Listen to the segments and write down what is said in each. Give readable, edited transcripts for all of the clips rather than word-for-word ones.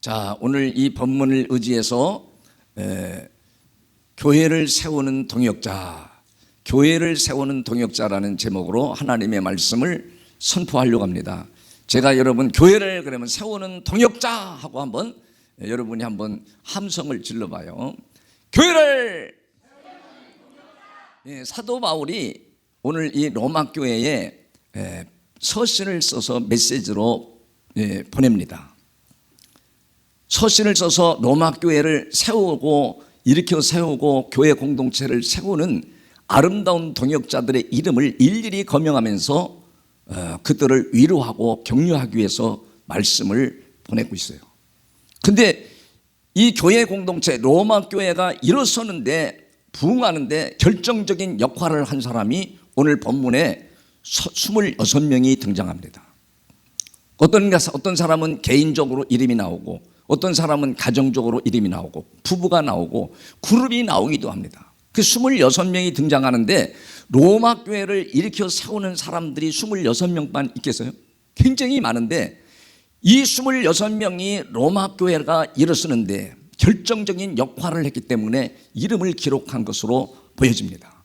자, 오늘 이 본문을 의지해서 교회를 세우는 동역자, 교회를 세우는 동역자라는 제목으로 하나님의 말씀을 선포하려고 합니다. 제가 여러분 교회를 그러면 세우는 동역자 하고 한번 여러분이 한번 함성을 질러봐요. 교회를. 사도 바울이 오늘 이 로마 교회에 서신을 써서 메시지로 보냅니다. 서신을 써서 로마 교회를 세우고 일으켜 세우고 교회 공동체를 세우는 아름다운 동역자들의 이름을 일일이 거명하면서 그들을 위로하고 격려하기 위해서 말씀을 보내고 있어요. 근데 이 교회 공동체 로마 교회가 일어서는데 부흥하는데 결정적인 역할을 한 사람이 오늘 본문에 26명이 등장합니다. 어떤 사람은 개인적으로 이름이 나오고 어떤 사람은 가정적으로 이름이 나오고 부부가 나오고 그룹이 나오기도 합니다. 그 26명이 등장하는데 로마 교회를 일으켜 세우는 사람들이 26명만 있겠어요? 굉장히 많은데 이 26명이 로마 교회가 일어서는데 결정적인 역할을 했기 때문에 이름을 기록한 것으로 보여집니다.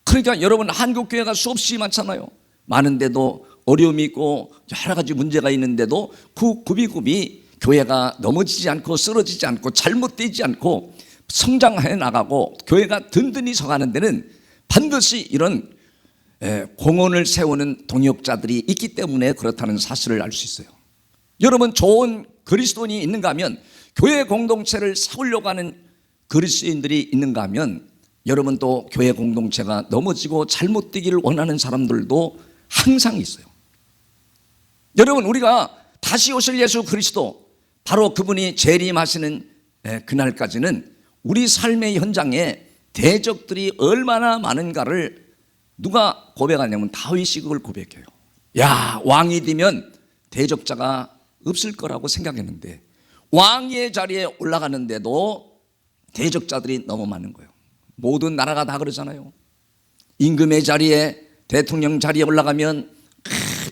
그러니까 여러분 한국 교회가 수없이 많잖아요. 많은데도 어려움이 있고 여러 가지 문제가 있는데도 그 굽이굽이 교회가 넘어지지 않고 쓰러지지 않고 잘못되지 않고 성장해 나가고 교회가 든든히 서가는 데는 반드시 이런 공헌을 세우는 동역자들이 있기 때문에 그렇다는 사실을 알 수 있어요. 여러분 좋은 그리스도인이 있는가 하면 교회 공동체를 세우려고 하는 그리스도인들이 있는가 하면 여러분 또 교회 공동체가 넘어지고 잘못되기를 원하는 사람들도 항상 있어요. 여러분 우리가 다시 오실 예수 그리스도 바로 그분이 재림하시는 그날까지는 우리 삶의 현장에 대적들이 얼마나 많은가를 누가 고백하냐면 다윗이 그걸 고백해요. 야, 왕이 되면 대적자가 없을 거라고 생각했는데 왕의 자리에 올라가는데도 대적자들이 너무 많은 거예요. 모든 나라가 다 그러잖아요. 임금의 자리에 대통령 자리에 올라가면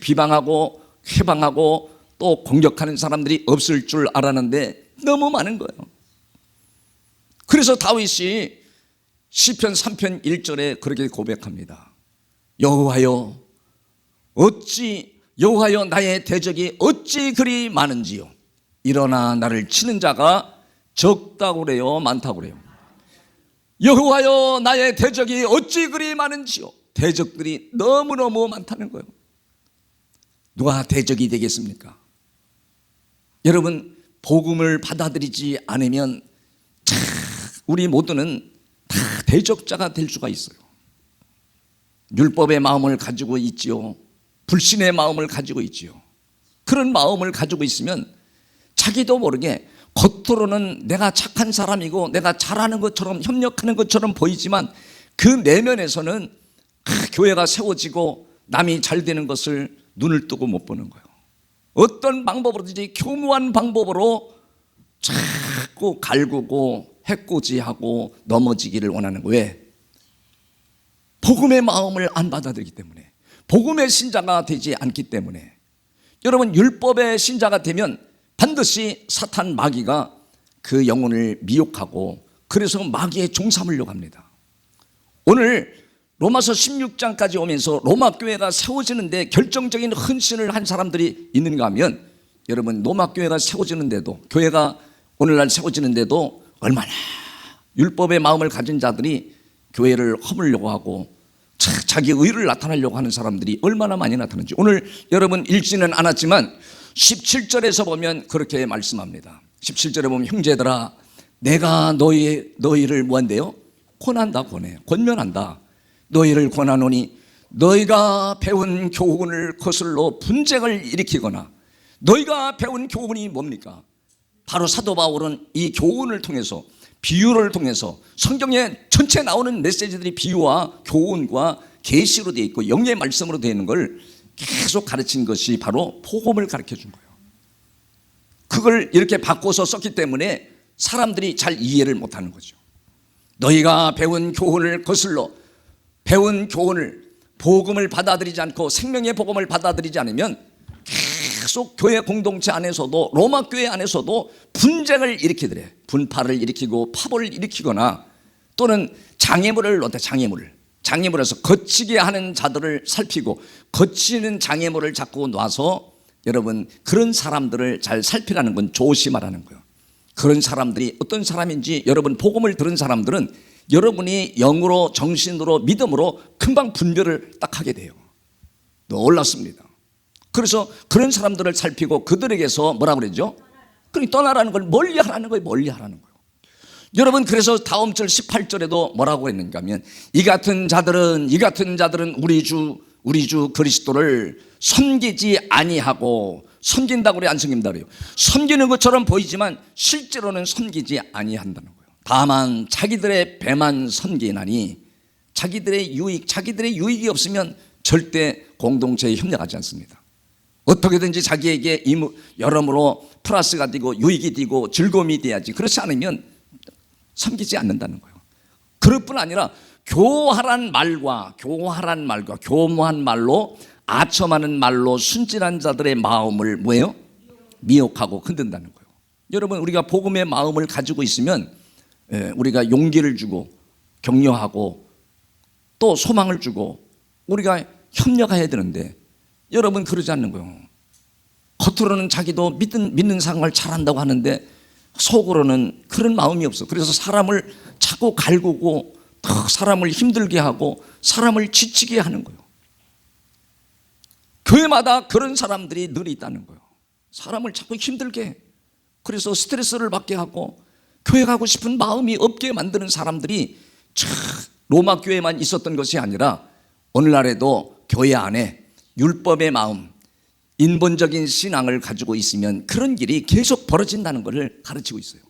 비방하고 해방하고 또 공격하는 사람들이 없을 줄 알았는데 너무 많은 거예요. 그래서 다윗이 시편 3편 1절에 그렇게 고백합니다. 여호와여 나의 대적이 어찌 그리 많은지요. 일어나 나를 치는 자가 적다고 그래요, 많다고 그래요. 여호와여 나의 대적이 어찌 그리 많은지요. 대적들이 너무너무 많다는 거예요. 누가 대적이 되겠습니까? 여러분 복음을 받아들이지 않으면 우리 모두는 다 대적자가 될 수가 있어요. 율법의 마음을 가지고 있지요. 불신의 마음을 가지고 있지요. 그런 마음을 가지고 있으면 자기도 모르게 겉으로는 내가 착한 사람이고 내가 잘하는 것처럼 협력하는 것처럼 보이지만 그 내면에서는 교회가 세워지고 남이 잘 되는 것을 눈을 뜨고 못 보는 거예요. 어떤 방법으로든지 교묘한 방법으로 자꾸 갈구고 해코지하고 넘어지기를 원하는 거예요. 왜? 복음의 마음을 안 받아들이기 때문에, 복음의 신자가 되지 않기 때문에. 여러분 율법의 신자가 되면 반드시 사탄 마귀가 그 영혼을 미혹하고 그래서 마귀에 종삼으려고 합니다. 오늘 로마서 16장까지 오면서 로마 교회가 세워지는데 결정적인 헌신을 한 사람들이 있는가 하면 여러분 로마 교회가 세워지는데도 교회가 오늘날 세워지는데도 얼마나 율법의 마음을 가진 자들이 교회를 허물려고 하고 자기 의를 나타내려고 하는 사람들이 얼마나 많이 나타나는지 오늘 여러분 읽지는 않았지만 17절에서 보면 그렇게 말씀합니다. 17절에 보면 형제들아 내가 너희를 뭐한대요? 권면한다. 너희를 권하노니 너희가 배운 교훈을 거슬러 분쟁을 일으키거나 너희가 배운 교훈이 뭡니까? 바로 사도 바울은 이 교훈을 통해서 비유를 통해서 성경에 전체 나오는 메시지들이 비유와 교훈과 계시로 되어 있고 영의 말씀으로 되어 있는 걸 계속 가르친 것이 바로 복음을 가르쳐 준 거예요. 그걸 이렇게 바꿔서 썼기 때문에 사람들이 잘 이해를 못하는 거죠. 너희가 배운 교훈을 거슬러 배운 교훈을 복음을 받아들이지 않고 생명의 복음을 받아들이지 않으면 계속 교회 공동체 안에서도 로마 교회 안에서도 분쟁을 일으키더래. 분파를 일으키고 파벌을 일으키거나 또는 장애물을 놓대. 장애물에서 거치게 하는 자들을 살피고 거치는 장애물을 자꾸 놔서 여러분 그런 사람들을 잘 살피라는 건 조심하라는 거예요. 그런 사람들이 어떤 사람인지 여러분 복음을 들은 사람들은 여러분이 영으로 정신으로 믿음으로 금방 분별을 딱 하게 돼요. 놀랍습니다. 그래서 그런 사람들을 살피고 그들에게서 뭐라고 그러죠? 그러니 떠나라는 걸 멀리하라는 거예요. 멀리하라는 거예요. 여러분 그래서 다음 절 18절에도 뭐라고 했는가 하면 이 같은 자들은 우리 주 그리스도를 섬기지 아니하고 섬긴다고 그래 안 섬긴다고 그래요? 섬기는 것처럼 보이지만 실제로는 섬기지 아니한다는 거예요. 다만 자기들의 배만 섬기나니 자기들의 유익이 없으면 절대 공동체에 협력하지 않습니다. 어떻게든지 자기에게 여러모로 플러스가 되고 유익이 되고 즐거움이 돼야지. 그렇지 않으면 섬기지 않는다는 거예요. 그럴 뿐 아니라 교활한 말과 교모한 말로 아첨하는 말로 순진한 자들의 마음을 뭐예요? 미혹하고 흔든다는 거예요. 여러분 우리가 복음의 마음을 가지고 있으면 우리가 용기를 주고 격려하고 또 소망을 주고 우리가 협력해야 되는데 여러분 그러지 않는 거예요. 겉으로는 자기도 믿는 생활 잘한다고 하는데 속으로는 그런 마음이 없어. 그래서 사람을 자꾸 갈구고 더 사람을 힘들게 하고 사람을 지치게 하는 거예요. 교회마다 그런 사람들이 늘 있다는 거예요. 사람을 자꾸 힘들게 해. 그래서 스트레스를 받게 하고 교회 가고 싶은 마음이 없게 만드는 사람들이 로마 교회만 있었던 것이 아니라 오늘날에도 교회 안에 율법의 마음, 인본적인 신앙을 가지고 있으면 그런 일이 계속 벌어진다는 것을 가르치고 있어요.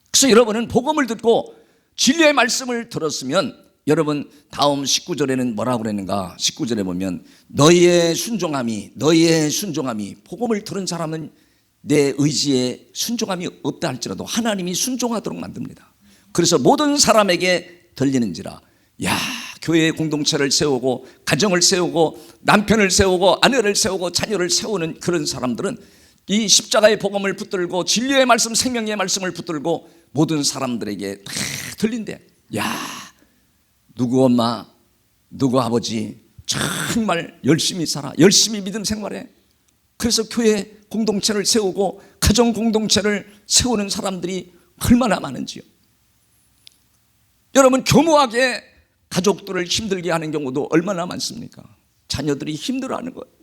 그래서 여러분은 복음을 듣고 진리의 말씀을 들었으면 여러분 다음 19절에는 뭐라고 그랬는가? 19절에 보면 너희의 순종함이 복음을 들은 사람은 내 의지에 순종함이 없다 할지라도 하나님이 순종하도록 만듭니다. 그래서 모든 사람에게 들리는지라. 야, 교회의 공동체를 세우고 가정을 세우고 남편을 세우고 아내를 세우고 자녀를 세우는 그런 사람들은 이 십자가의 복음을 붙들고 진리의 말씀 생명의 말씀을 붙들고 모든 사람들에게 다 들린대. 야, 누구 엄마 누구 아버지 정말 열심히 살아, 열심히 믿음 생활해. 그래서 교회 공동체를 세우고 가정 공동체를 세우는 사람들이 얼마나 많은지요. 여러분 교모하게 가족들을 힘들게 하는 경우도 얼마나 많습니까? 자녀들이 힘들어하는 거예요.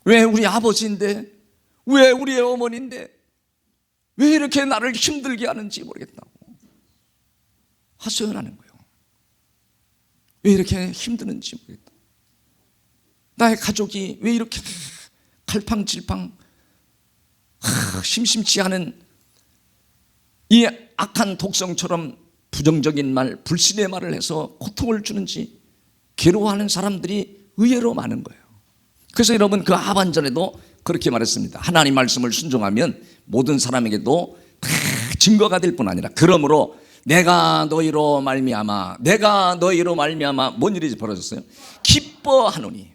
왜 우리 아버지인데, 왜 우리 어머니인데 왜 이렇게 나를 힘들게 하는지 모르겠다고 하소연하는 거예요. 왜 이렇게 힘드는지 모르겠다. 나의 가족이 왜 이렇게 갈팡질팡 심심치 않은 이 악한 독성처럼 부정적인 말, 불신의 말을 해서 고통을 주는지 괴로워하는 사람들이 의외로 많은 거예요. 그래서 여러분 그 하반절에도 그렇게 말했습니다. 하나님 말씀을 순종하면 모든 사람에게도 다 증거가 될 뿐 아니라 그러므로 내가 너희로 말미암아 뭔 일이 벌어졌어요? 기뻐하노니.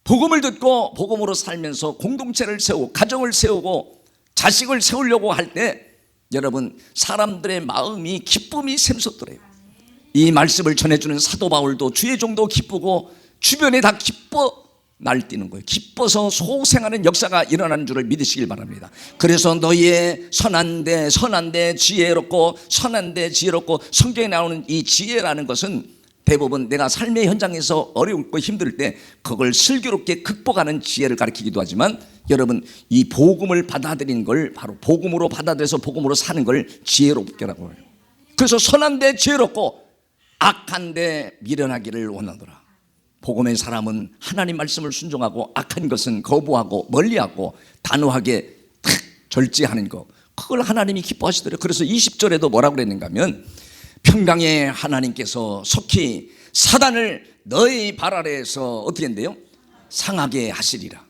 복음을 듣고 복음으로 살면서 공동체를 세우고 가정을 세우고 자식을 세우려고 할 때 여러분 사람들의 마음이 기쁨이 샘솟더래요. 이 말씀을 전해주는 사도 바울도 주의 종도 기쁘고 주변에 다 기뻐 날뛰는 거예요. 기뻐서 소생하는 역사가 일어나는 줄을 믿으시길 바랍니다. 그래서 너희의 선한데 지혜롭고 성경에 나오는 이 지혜라는 것은 대부분 내가 삶의 현장에서 어렵고 힘들 때 그걸 슬기롭게 극복하는 지혜를 가리키기도 하지만 여러분 이 복음을 받아들이는 걸 바로 복음으로 받아들여서 복음으로 사는 걸 지혜롭게라고 해요. 그래서 선한데 지혜롭고 악한데 미련하기를 원하노라. 복음의 사람은 하나님 말씀을 순종하고 악한 것은 거부하고 멀리하고 단호하게 탁 절제하는 거, 그걸 하나님이 기뻐하시더래요. 그래서 20절에도 뭐라고 그랬는가 하면 평강의 하나님께서 속히 사단을 너희 발 아래에서 어떻게 한대요? 상하게 하시리라.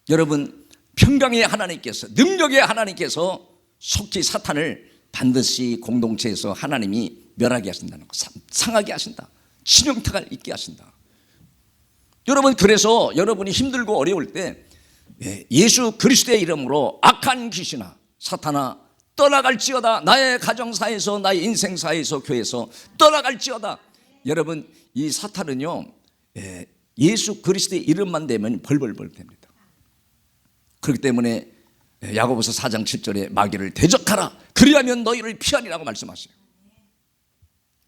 여러분 평강의 하나님께서, 능력의 하나님께서 속히 사탄을 반드시 공동체에서 하나님이 멸하게 하신다는 거, 상하게 하신다, 치명타가 있게 하신다. 여러분, 그래서 여러분이 힘들고 어려울 때 예수 그리스도의 이름으로 악한 귀신아 사탄아 떠나갈지어다. 나의 가정사에서, 나의 인생사에서, 교회에서 떠나갈지어다. 여러분, 이 사탄은요 예수 그리스도의 이름만 되면 벌벌벌 됩니다. 그렇기 때문에 야고보서 4장 7절에 마귀를 대적하라 그리하면 너희를 피하리라고 말씀하세요.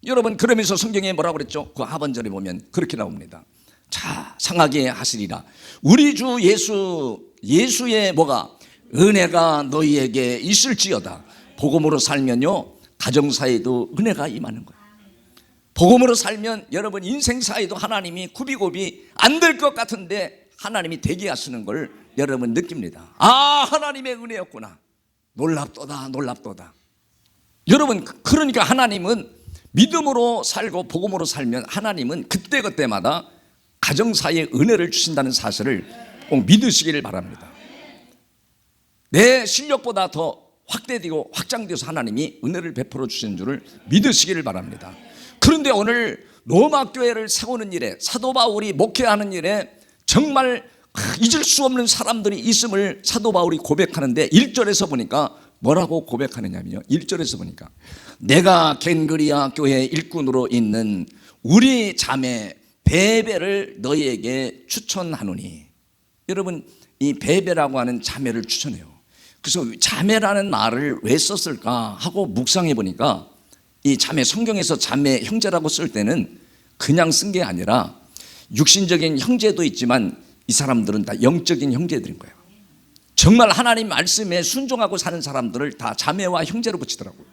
여러분, 그러면서 성경에 뭐라고 그랬죠? 그 하반절에 보면 그렇게 나옵니다. 자, 상하게 하시리라. 우리 주 예수의 뭐가 은혜가 너희에게 있을지어다. 복음으로 살면요 가정사에도 은혜가 임하는 거예요. 복음으로 살면 여러분 인생사에도 하나님이 굽이굽이 안 될 것 같은데 하나님이 되게 하시는 걸 여러분 느낍니다. 아, 하나님의 은혜였구나. 놀랍도다 놀랍도다. 여러분, 그러니까 하나님은 믿음으로 살고 복음으로 살면 하나님은 그때그때마다 가정사에 은혜를 주신다는 사실을 꼭 믿으시기를 바랍니다. 내 실력보다 더 확대되고 확장되어서 하나님이 은혜를 베풀어 주시는 줄을 믿으시기를 바랍니다. 그런데 오늘 로마 교회를 세우는 일에, 사도 바울이 목회하는 일에 정말 잊을 수 없는 사람들이 있음을 사도 바울이 고백하는데 1절에서 보니까 뭐라고 고백하느냐면요, 1절에서 보니까 내가 겐그리아 교회 일꾼으로 있는 우리 자매 베베를 너희에게 추천하노니. 여러분, 이 베베라고 하는 자매를 추천해요. 그래서 자매라는 말을 왜 썼을까 하고 묵상해 보니까 이 자매, 성경에서 자매 형제라고 쓸 때는 그냥 쓴 게 아니라 육신적인 형제도 있지만 이 사람들은 다 영적인 형제들인 거예요. 정말 하나님 말씀에 순종하고 사는 사람들을 다 자매와 형제로 붙이더라고요.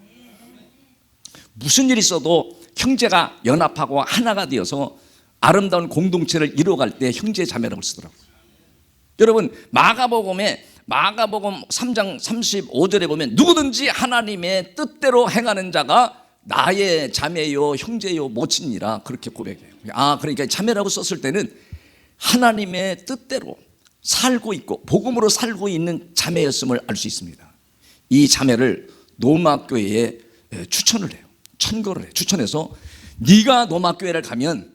무슨 일이 있어도 형제가 연합하고 하나가 되어서 아름다운 공동체를 이루어갈 때 형제 자매라고 쓰더라고요. 여러분, 마가복음 3장 35절에 보면 누구든지 하나님의 뜻대로 행하는 자가 나의 자매요 형제요 모친이라 그렇게 고백해요. 아, 그러니까 자매라고 썼을 때는 하나님의 뜻대로 살고 있고 복음으로 살고 있는 자매였음을 알 수 있습니다. 이 자매를 로마교회에 추천을 해요. 천거를 해요. 추천해서 네가 로마교회를 가면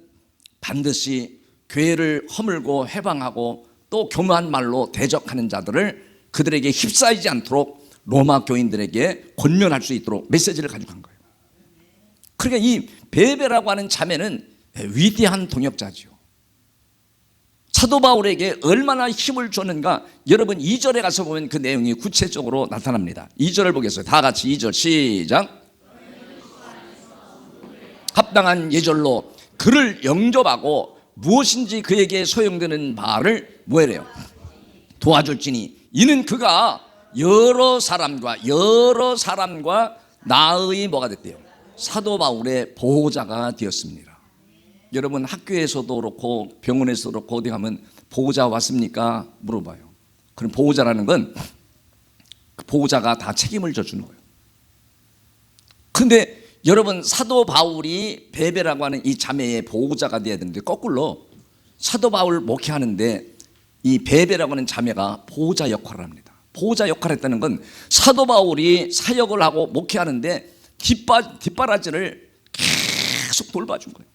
반드시 교회를 허물고 해방하고 또 교묘한 말로 대적하는 자들을 그들에게 휩싸이지 않도록 로마 교인들에게 권면할 수 있도록 메시지를 가지고 간 거예요. 그러니까 이 베베라고 하는 자매는 위대한 동역자죠. 사도 바울에게 얼마나 힘을 줬는가, 여러분 2절에 가서 보면 그 내용이 구체적으로 나타납니다. 2절을 보겠어요. 다 같이 2절 시작. 합당한 예절로 그를 영접하고 무엇인지 그에게 소용되는 바를 뭐래요? 도와줄지니 이는 그가 여러 사람과 나의 뭐가 됐대요? 사도 바울의 보호자가 되었습니다. 여러분, 학교에서도 그렇고 병원에서도 그렇고 어디 가면 보호자 왔습니까? 물어봐요. 그럼 보호자라는 건 그 보호자가 다 책임을 져주는 거예요. 그런데 여러분, 사도 바울이 베베라고 하는 이 자매의 보호자가 되어야 되는데 거꾸로 사도 바울 목회하는데 이 베베라고 하는 자매가 보호자 역할을 합니다. 보호자 역할을 했다는 건 사도 바울이 사역을 하고 목회하는데 뒷바라지를 계속 돌봐준 거예요.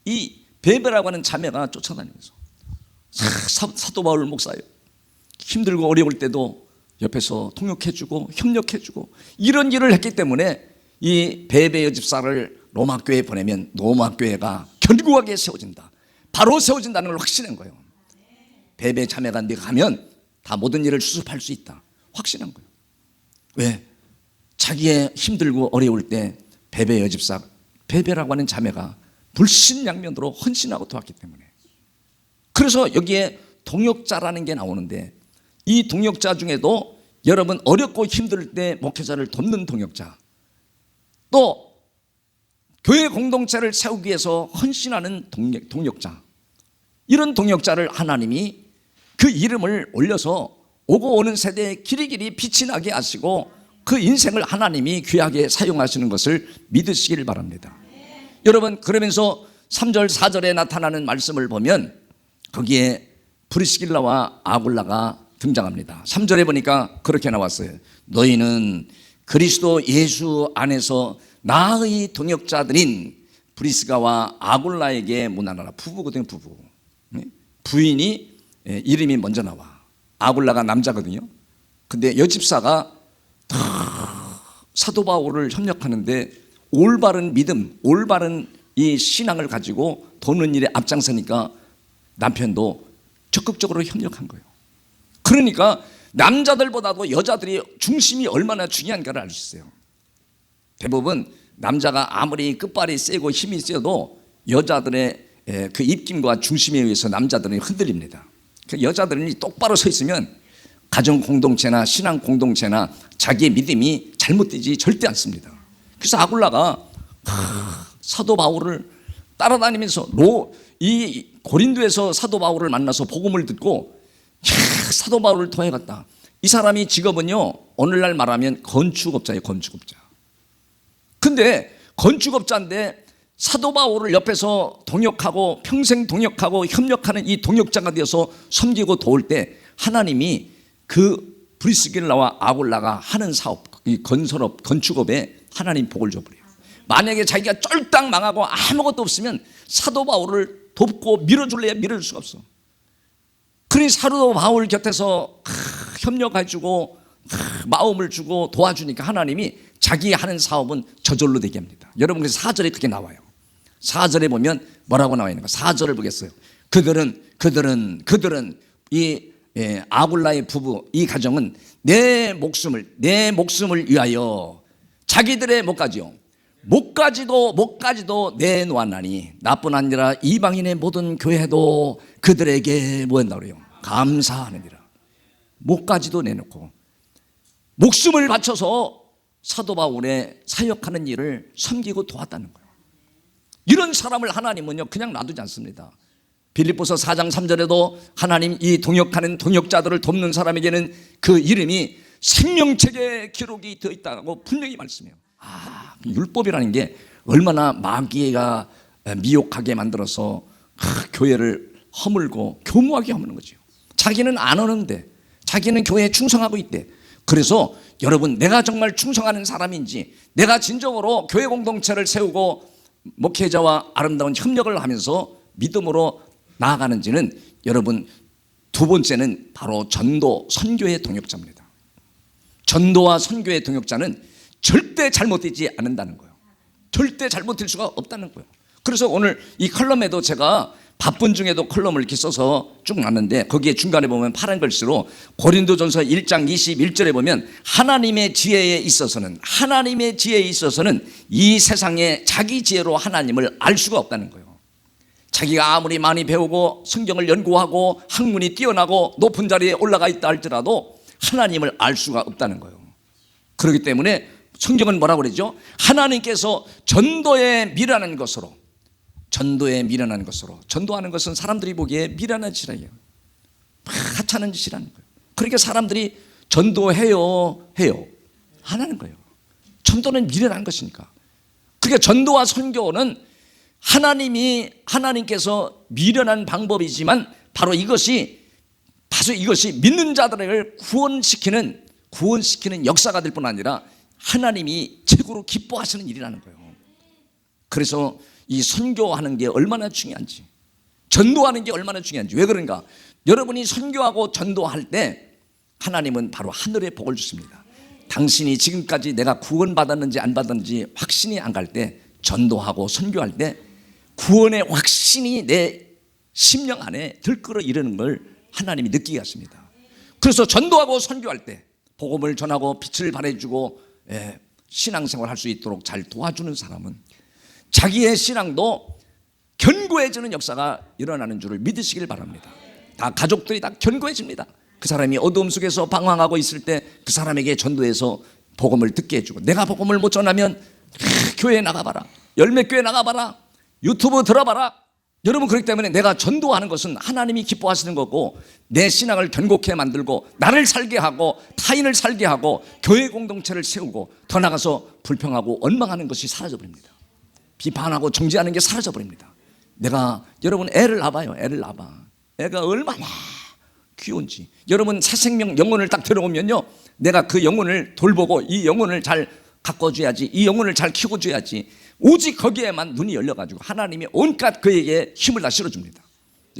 이 베베라고 하는 자매가 쫓아다니면서 사도 바울 목사예요. 힘들고 어려울 때도 옆에서 통역해주고 협력해주고 이런 일을 했기 때문에 이 베베 여집사를 로마교회에 보내면 로마교회가 견고하게 세워진다, 바로 세워진다는 걸 확신한 거예요. 베베 자매가 네가 가면 다 모든 일을 수습할 수 있다, 확신한 거예요. 왜? 자기의 힘들고 어려울 때 베베 여집사, 베베라고 하는 자매가 불신양면으로 헌신하고 도왔기 때문에. 그래서 여기에 동역자라는 게 나오는데 이 동역자 중에도 여러분 어렵고 힘들 때 목회자를 돕는 동역자, 또 교회 공동체를 세우기 위해서 헌신하는 동역자, 이런 동역자를 하나님이 그 이름을 올려서 오고 오는 세대에 길이길이 빛이 나게 하시고 그 인생을 하나님이 귀하게 사용하시는 것을 믿으시길 바랍니다. 여러분, 그러면서 3절 4절에 나타나는 말씀을 보면 거기에 브리스길라와 아굴라가 등장합니다. 3절에 보니까 그렇게 나왔어요. 너희는 그리스도 예수 안에서 나의 동역자들인 브리스가와 아굴라에게 문안하라. 부부거든요, 부부. 부인이 이름이 먼저 나와. 아굴라가 남자거든요. 근데 여집사가 사도 바울을 협력하는데 올바른 믿음, 올바른 이 신앙을 가지고 도는 일에 앞장서니까 남편도 적극적으로 협력한 거예요. 그러니까 남자들보다도 여자들이 중심이 얼마나 중요한가를 알 수 있어요. 대부분 남자가 아무리 끝발이 세고 힘이 세도 여자들의 그 입김과 중심에 의해서 남자들은 흔들립니다. 그 여자들은 똑바로 서 있으면 가정 공동체나 신앙 공동체나 자기의 믿음이 잘못되지 절대 않습니다. 그래서 아굴라가 사도 바울을 따라다니면서 이 고린도에서 사도 바울을 만나서 복음을 듣고 사도 바울을 통해 갔다. 이 사람이 직업은요, 오늘날 말하면 건축업자예요. 건축업자. 근데 건축업자인데 사도 바울을 옆에서 동역하고 평생 동역하고 협력하는 이 동역자가 되어서 섬기고 도울 때 하나님이 그 브리스길라와 아굴라가 하는 사업, 이 건설업, 건축업에 하나님 복을 줘버려요. 만약에 자기가 쫄딱 망하고 아무것도 없으면 사도 바울을 돕고 밀어줄래야 밀어줄 수가 없어. 그러니 사도 바울 곁에서 협력해주고 마음을 주고 도와주니까 하나님이 자기 하는 사업은 저절로 되게 합니다. 여러분, 그래서 4절에 그렇게 나와요. 4절에 보면 뭐라고 나와 있는가? 4절을 보겠어요. 그들은 이 아굴라의 부부, 이 가정은 내 목숨을 위하여 자기들의 목까지도 내놓았나니 나뿐 아니라 이방인의 모든 교회도 그들에게 뭐 한다고 그래요? 감사하느니라. 목까지도 내놓고 목숨을 바쳐서 사도 바울의 사역하는 일을 섬기고 도왔다는 거예요. 이런 사람을 하나님은요 그냥 놔두지 않습니다. 빌립보서 4장 3절에도 하나님 이 동역하는 동역자들을 돕는 사람에게는 그 이름이 생명책에 기록이 되어 있다고 분명히 말씀해요. 율법이라는 게 얼마나 마귀가 미혹하게 만들어서 교회를 허물고 교무하게 하는 거죠. 자기는 안 오는데 자기는 교회에 충성하고 있대. 그래서 여러분, 내가 정말 충성하는 사람인지, 내가 진정으로 교회 공동체를 세우고 목회자와 아름다운 협력을 하면서 믿음으로 나아가는지는, 여러분, 두 번째는 바로 전도, 선교의 동역자입니다. 전도와 선교의 동역자는 절대 잘못되지 않는다는 거예요. 절대 잘못될 수가 없다는 거예요. 그래서 오늘 이 컬럼에도 제가 바쁜 중에도 컬럼을 이렇게 써서 쭉 놨는데, 거기에 중간에 보면 파란 글씨로 고린도전서 1장 21절에 보면 하나님의 지혜에 있어서는 이 세상에 자기 지혜로 하나님을 알 수가 없다는 거예요. 자기가 아무리 많이 배우고 성경을 연구하고 학문이 뛰어나고 높은 자리에 올라가 있다 할지라도 하나님을 알 수가 없다는 거예요. 그렇기 때문에 성경은 뭐라고 그러죠? 하나님께서 전도에 미련한 것으로, 전도하는 것은 사람들이 보기에 미련한 짓이에요. 하찮은 짓이라는 거예요. 그러니까 사람들이 전도해요 안 하는 거예요. 전도는 미련한 것이니까. 그러니까 전도와 선교는 하나님께서 미련한 방법이지만 바로 이것이 믿는 자들을 구원시키는 역사가 될 뿐 아니라 하나님이 최고로 기뻐하시는 일이라는 거예요. 그래서 이 선교하는 게 얼마나 중요한지, 전도하는 게 얼마나 중요한지. 왜 그런가? 여러분이 선교하고 전도할 때 하나님은 바로 하늘의 복을 주십니다. 당신이 지금까지 내가 구원받았는지 안 받았는지 확신이 안 갈 때, 전도하고 선교할 때 구원의 확신이 내 심령 안에 들끓어 이르는 걸 하나님이 느끼게 하십니다. 그래서 전도하고 선교할 때 복음을 전하고 빛을 발해주고 신앙생활 할 수 있도록 잘 도와주는 사람은 자기의 신앙도 견고해지는 역사가 일어나는 줄을 믿으시길 바랍니다. 다 가족들이 다 견고해집니다. 그 사람이 어두움 속에서 방황하고 있을 때 그 사람에게 전도해서 복음을 듣게 해주고, 내가 복음을 못 전하면 교회에 나가봐라, 열매교회 나가봐라, 유튜브 들어봐라. 여러분, 그렇기 때문에 내가 전도하는 것은 하나님이 기뻐하시는 거고, 내 신앙을 견고케 만들고 나를 살게 하고 타인을 살게 하고 교회 공동체를 세우고 더 나가서 불평하고 원망하는 것이 사라져버립니다. 비판하고 정죄하는 게 사라져버립니다. 여러분 애를 낳아봐요. 애가 얼마나 귀여운지. 여러분 새 생명 영혼을 딱 들어오면요, 내가 그 영혼을 돌보고 이 영혼을 잘 가꿔줘야지, 이 영혼을 잘 키워줘야지, 오직 거기에만 눈이 열려가지고 하나님이 온갖 그에게 힘을 다 실어줍니다.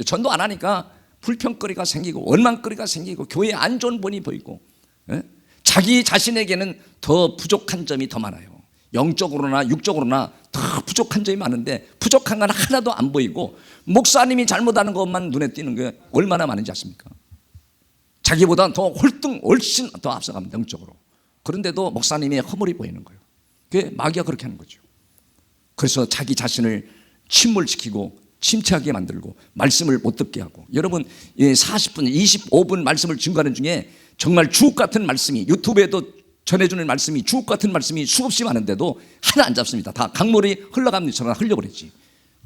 전도 안 하니까 불평거리가 생기고 원망거리가 생기고 교회에 안 좋은 본이 보이고, 예? 자기 자신에게는 더 부족한 점이 더 많아요. 영적으로나 육적으로나 더 부족한 점이 많은데 부족한 건 하나도 안 보이고 목사님이 잘못하는 것만 눈에 띄는 게 얼마나 많은지 아십니까? 자기보다 더 훨씬 더 앞서갑니다, 영적으로. 그런데도 목사님의 허물이 보이는 거예요. 그게 마귀가 그렇게 하는 거죠. 그래서 자기 자신을 침몰시키고 침체하게 만들고 말씀을 못 듣게 하고, 여러분 40분 25분 말씀을 증거하는 중에 정말 주옥 같은 말씀이, 유튜브에도 전해주는 말씀이 주옥 같은 말씀이 수없이 많은데도 하나 안 잡습니다. 다 강물이 흘러가는 것처럼 흘려버리지.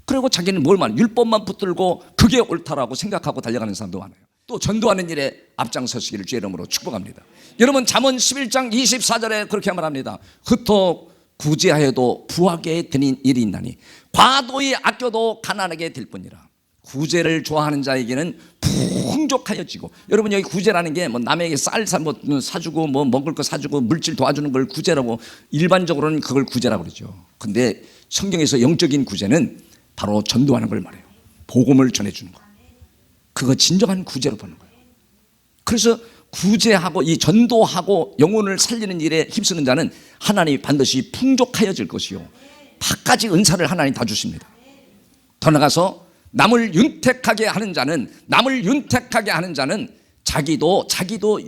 그리고 자기는 뭘 말, 율법만 붙들고 그게 옳다라고 생각하고 달려가는 사람도 많아요. 또 전도하는 일에 앞장서시기를 주의 이름으로 축복합니다. 여러분 잠언 11장 24절에 그렇게 말합니다. 흩어 구제하여도 부하게 되는 일이 있나니 과도히 아껴도 가난하게 될 뿐이라. 구제를 좋아하는 자에게는 풍족하여지고, 여러분 여기 구제라는 게 뭐 남에게 쌀 사주고 뭐 먹을 거 사주고 물질 도와주는 걸 구제라고, 일반적으로는 그걸 구제라고 그러죠. 근데 성경에서 영적인 구제는 바로 전도하는 걸 말해요. 복음을 전해주는 거. 그거 진정한 구제로 보는 거예요. 그래서 구제하고 이 전도하고 영혼을 살리는 일에 힘쓰는 자는 하나님이 반드시 풍족하여질 것이요, 밖까지 은사를 하나님 다 주십니다. 더 나가서 남을 윤택하게 하는 자는 자기도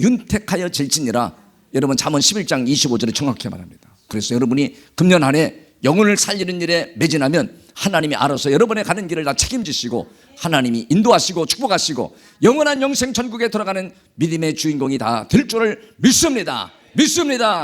윤택하여질지니라. 여러분 잠언 11장 25절에 정확히 말합니다. 그래서 여러분이 금년 한 해 영혼을 살리는 일에 매진하면 하나님이 알아서 여러분의 가는 길을 다 책임지시고 하나님이 인도하시고 축복하시고 영원한 영생 천국에 들어가는 믿음의 주인공이 다 될 줄을 믿습니다.